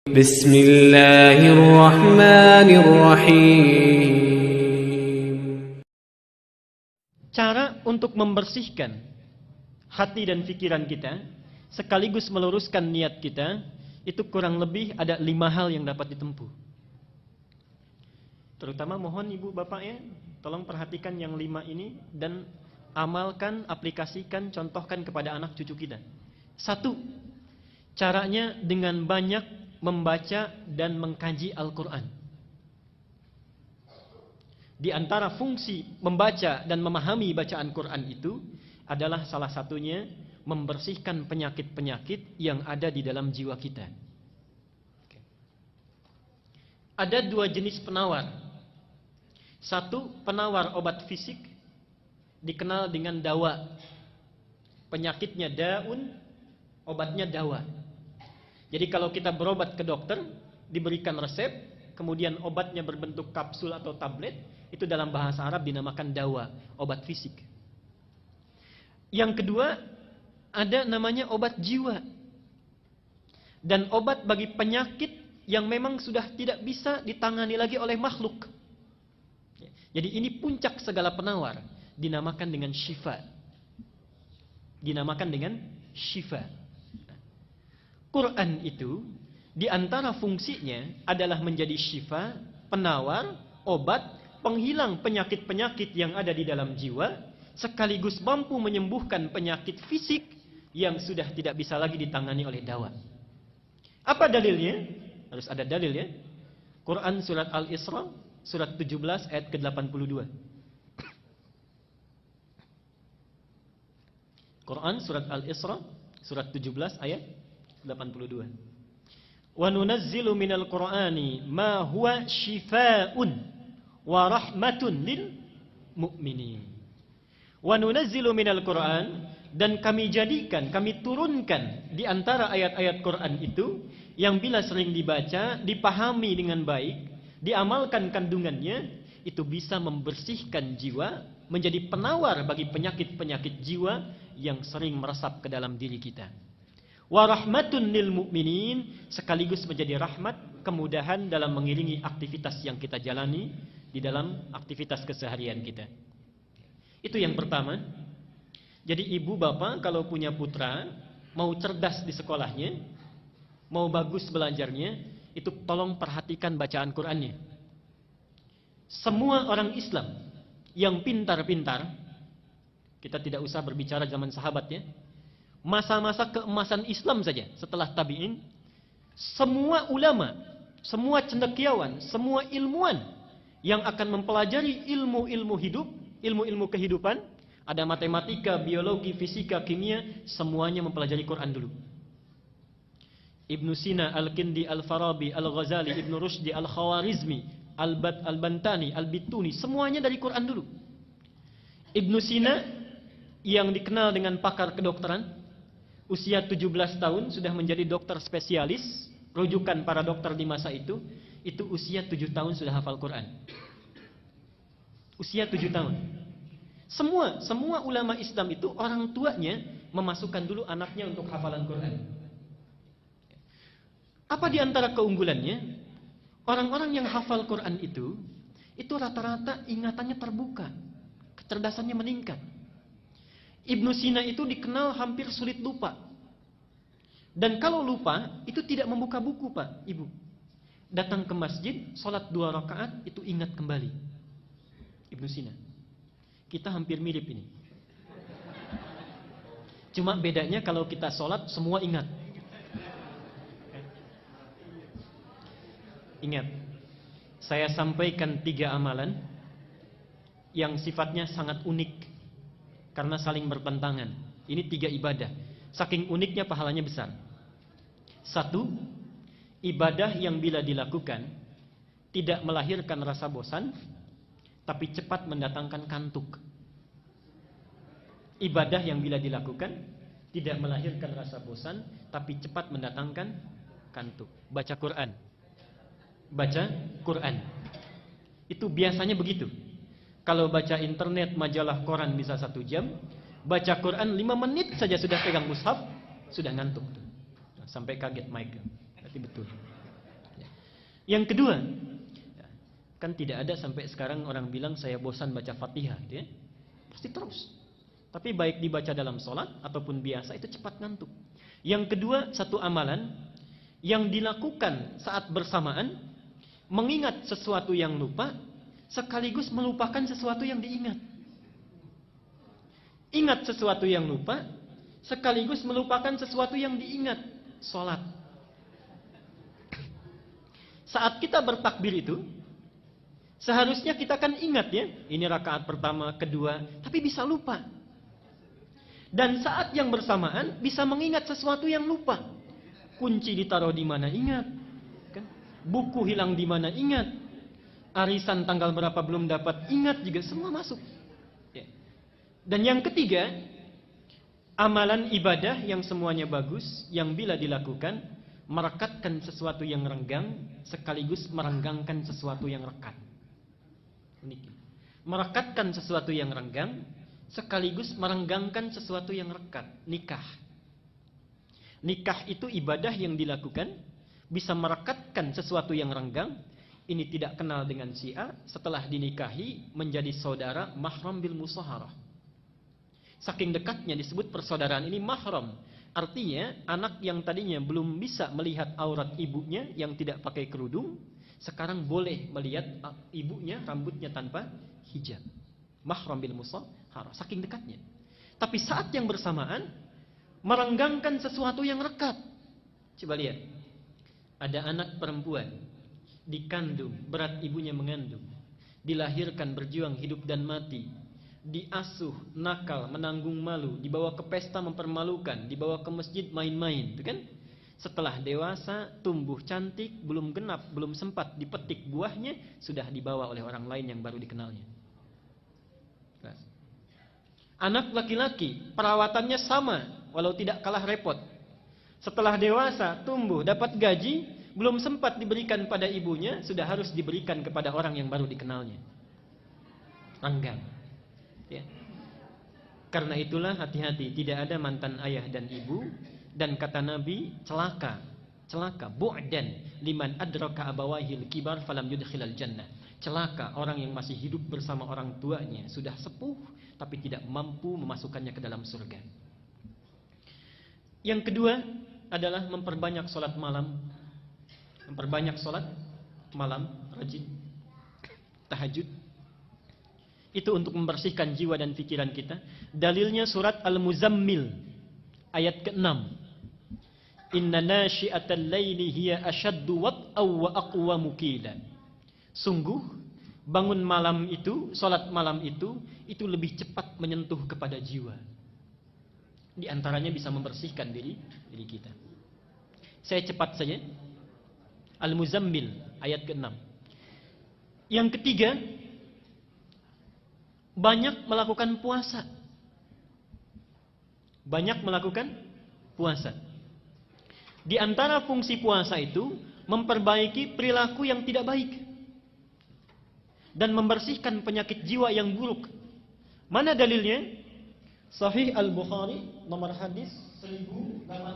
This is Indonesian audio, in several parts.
Bismillahirrahmanirrahim. Cara untuk membersihkan hati dan pikiran kita, sekaligus meluruskan niat kita, itu kurang lebih ada 5 hal yang dapat ditempuh. Terutama mohon ibu bapak ya, tolong perhatikan yang 5 ini dan amalkan, aplikasikan, contohkan kepada anak cucu kita. 1, caranya dengan banyak membaca dan mengkaji Al-Quran. Di antara fungsi membaca dan memahami bacaan Quran itu adalah salah satunya membersihkan penyakit-penyakit yang ada di dalam jiwa kita. Ada 2 jenis penawar. 1, penawar obat fisik, dikenal dengan dawa. Penyakitnya daun, obatnya dawa. Jadi kalau kita berobat ke dokter, diberikan resep, kemudian obatnya berbentuk kapsul atau tablet, itu dalam bahasa Arab dinamakan dawa, obat fisik. Yang kedua, ada namanya obat jiwa. Dan obat bagi penyakit yang memang sudah tidak bisa ditangani lagi oleh makhluk. Jadi ini puncak segala penawar, dinamakan dengan syifa. Dinamakan dengan syifa. Quran itu di antara fungsinya adalah menjadi syifa, penawar, obat, penghilang penyakit-penyakit yang ada di dalam jiwa, sekaligus mampu menyembuhkan penyakit fisik yang sudah tidak bisa lagi ditangani oleh dawa. Apa dalilnya? Harus ada dalil ya. Quran surat Al-Isra, surat 17 ayat ke-82. Quran surat Al-Isra, surat 17 ayat 82. Wa nunazzilu minal Qur'ani ma huwa shifaa'un wa rahmatun lil mu'minin. Wa nunazzilu minal Qur'an, dan kami jadikan, kami turunkan di antara ayat-ayat Quran itu yang bila sering dibaca, dipahami dengan baik, diamalkan kandungannya, itu bisa membersihkan jiwa, menjadi penawar bagi penyakit-penyakit jiwa yang sering meresap ke dalam diri kita. Wa rahmatun lil mu'minin, sekaligus menjadi rahmat, kemudahan dalam mengiringi aktivitas yang kita jalani di dalam aktivitas keseharian kita. Itu yang pertama. Jadi ibu bapak kalau punya putra, mau cerdas di sekolahnya, mau bagus belajarnya, itu tolong perhatikan bacaan Qur'annya. Semua orang Islam yang pintar-pintar, kita tidak usah berbicara zaman sahabat ya, masa-masa keemasan Islam saja setelah tabi'in, semua ulama, semua cendekiawan, semua ilmuwan yang akan mempelajari ilmu-ilmu hidup, ilmu-ilmu kehidupan, ada matematika, biologi, fisika, kimia, semuanya mempelajari Quran dulu. Ibnu Sina, Al-Kindi, Al-Farabi, Al-Ghazali, Ibnu Rushdi, Al-Khawarizmi, Al-Bantani, Al-Bituni, semuanya dari Quran dulu. Ibnu Sina yang dikenal dengan pakar kedokteran, usia 17 tahun sudah menjadi dokter spesialis, rujukan para dokter di masa itu usia 7 tahun sudah hafal Quran. Usia 7 tahun. Semua ulama Islam itu orang tuanya memasukkan dulu anaknya untuk hafalan Quran. Apa di antara keunggulannya? Orang-orang yang hafal Quran itu rata-rata ingatannya terbuka, kecerdasannya meningkat. Ibnu Sina itu dikenal hampir sulit lupa. Dan kalau lupa, itu tidak membuka buku Pak, Ibu. Datang ke masjid, sholat 2 rakaat, itu ingat kembali. Ibnu Sina. Kita hampir mirip ini. Cuma bedanya kalau kita sholat, semua ingat. Ingat, saya sampaikan 3 amalan yang sifatnya sangat unik karena saling bertentangan. Ini 3 ibadah. Saking uniknya pahalanya besar. 1, ibadah yang bila dilakukan tidak melahirkan rasa bosan, tapi cepat mendatangkan kantuk. Ibadah yang bila dilakukan tidak melahirkan rasa bosan, tapi cepat mendatangkan kantuk. Baca Quran. Baca Quran. Itu biasanya begitu. Kalau baca internet, majalah, koran bisa 1 jam, baca Quran 5 menit saja sudah pegang mushaf, sudah ngantuk tuh. Sampai kaget Mike. Berarti betul. Yang kedua, kan tidak ada sampai sekarang orang bilang saya bosan baca Fatihah, gitu ya. Pasti terus. Tapi baik dibaca dalam sholat ataupun biasa itu cepat ngantuk. Yang kedua, satu amalan yang dilakukan saat bersamaan, mengingat sesuatu yang lupa, sekaligus melupakan sesuatu yang diingat. Ingat sesuatu yang lupa, sekaligus melupakan sesuatu yang diingat. Sholat. Saat kita bertakbir itu, seharusnya kita kan ingat ya, ini rakaat pertama, kedua, tapi bisa lupa. Dan saat yang bersamaan bisa mengingat sesuatu yang lupa. Kunci ditaruh di mana ingat, kan? Buku hilang di mana ingat, arisan tanggal berapa belum dapat ingat, juga semua masuk. Ya. Dan yang ketiga, amalan ibadah yang semuanya bagus, yang bila dilakukan merekatkan sesuatu yang renggang sekaligus merenggangkan sesuatu yang rekat. Unik. Merekatkan sesuatu yang renggang sekaligus merenggangkan sesuatu yang rekat. Nikah. Nikah itu ibadah yang dilakukan bisa merekatkan sesuatu yang renggang. Ini tidak kenal dengan si A, setelah dinikahi menjadi saudara mahram bil musaharah. Saking dekatnya disebut persaudaraan ini mahram. Artinya anak yang tadinya belum bisa melihat aurat ibunya yang tidak pakai kerudung, sekarang boleh melihat ibunya rambutnya tanpa hijab. Mahram bil musaharah, saking dekatnya. Tapi saat yang bersamaan merenggangkan sesuatu yang rekat. Coba lihat. Ada anak perempuan dikandung, berat ibunya mengandung, dilahirkan berjuang hidup dan mati, diasuh, nakal, menanggung malu, dibawa ke pesta mempermalukan, dibawa ke masjid main-main, itu kan? Setelah dewasa, tumbuh cantik, belum genap, belum sempat dipetik buahnya, sudah dibawa oleh orang lain yang baru dikenalnya. Anak laki-laki, perawatannya sama, walau tidak kalah repot. Setelah dewasa, tumbuh, dapat gaji, belum sempat diberikan pada ibunya, sudah harus diberikan kepada orang yang baru dikenalnya. Renggang. Ya. Karena itulah hati-hati, tidak ada mantan ayah dan ibu, dan kata Nabi, celaka, bu'dan liman adraka abawahil kibar falam yudkhilal jannah. Celaka orang yang masih hidup bersama orang tuanya, sudah sepuh tapi tidak mampu memasukkannya ke dalam surga. Yang kedua adalah memperbanyak sholat malam. Memperbanyak sholat malam, rajin tahajud. Itu untuk membersihkan jiwa dan pikiran kita. Dalilnya surat Al-Muzammil ayat ke-6. Inna nashi'atal laili hiya ashaddu wat'aw wa aqwamu qila. Sungguh bangun malam itu, salat malam itu lebih cepat menyentuh kepada jiwa. Di antaranya bisa membersihkan diri kita. Saya cepat saja. Al-Muzammil ayat ke-6. Yang ketiga, banyak melakukan puasa. Banyak melakukan puasa. Di antara fungsi puasa itu memperbaiki perilaku yang tidak baik dan membersihkan penyakit jiwa yang buruk. Mana dalilnya? Sahih Al-Bukhari nomor hadis 1869.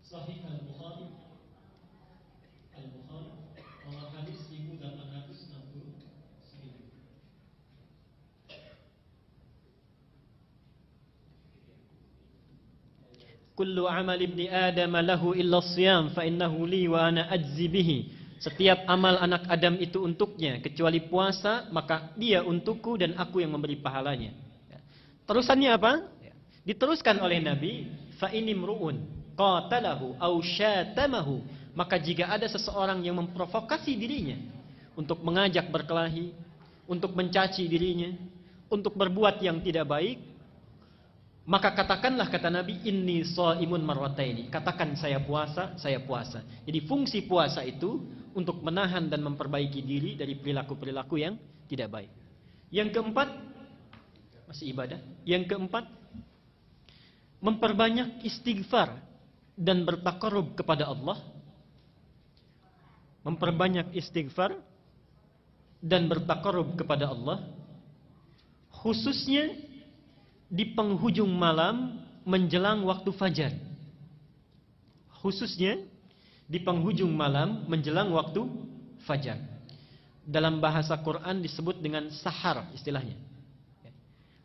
Sahih Al-Bukhari nomor hadis 1869. Kullu amal ibni Adam lahu illa siyam fa innahu li wa ana ajzi bihi. Setiap amal anak Adam itu untuknya kecuali puasa, maka dia untukku dan aku yang memberi pahalanya. Terusannya apa? Diteruskan oleh Nabi, fa inimruun qatalahu aw syatamahu, maka jika ada seseorang yang memprovokasi dirinya untuk mengajak berkelahi, untuk mencaci dirinya, untuk berbuat yang tidak baik, maka katakanlah, kata Nabi, inni shaimun marwataini. Katakan saya puasa. Jadi fungsi puasa itu untuk menahan dan memperbaiki diri dari perilaku-perilaku yang tidak baik. Yang keempat, masih ibadah. Yang keempat, memperbanyak istighfar dan bertaqarrub kepada Allah. Memperbanyak istighfar dan bertaqarrub kepada Allah, khususnya di penghujung malam menjelang waktu fajar. Khususnya di penghujung malam menjelang waktu fajar. Dalam bahasa Quran disebut dengan sahar istilahnya.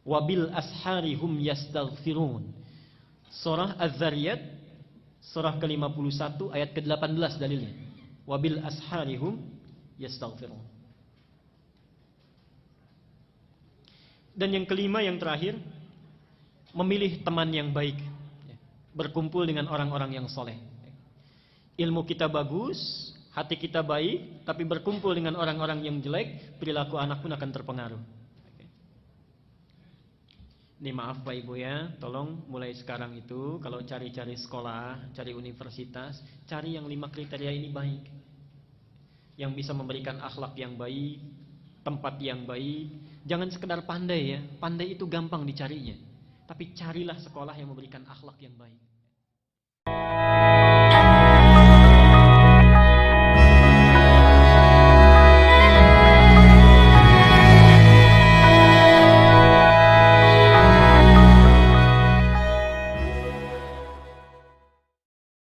Wabil asharihum yastaghfirun. Surah Az-Zariyat surah ke-51 ayat ke-18 dalilnya. Wabil asharihum yastaghfirun. Dan yang kelima, yang terakhir, memilih teman yang baik, berkumpul dengan orang-orang yang soleh. Ilmu kita bagus, hati kita baik, tapi berkumpul dengan orang-orang yang jelek, perilaku anak pun akan terpengaruh. Ini maaf Pak Ibu ya, tolong mulai sekarang itu kalau cari-cari sekolah, cari universitas, cari yang 5 kriteria ini baik. Yang bisa memberikan akhlak yang baik, tempat yang baik. Jangan sekedar pandai ya, pandai itu gampang dicarinya. Tapi carilah sekolah yang memberikan akhlak yang baik.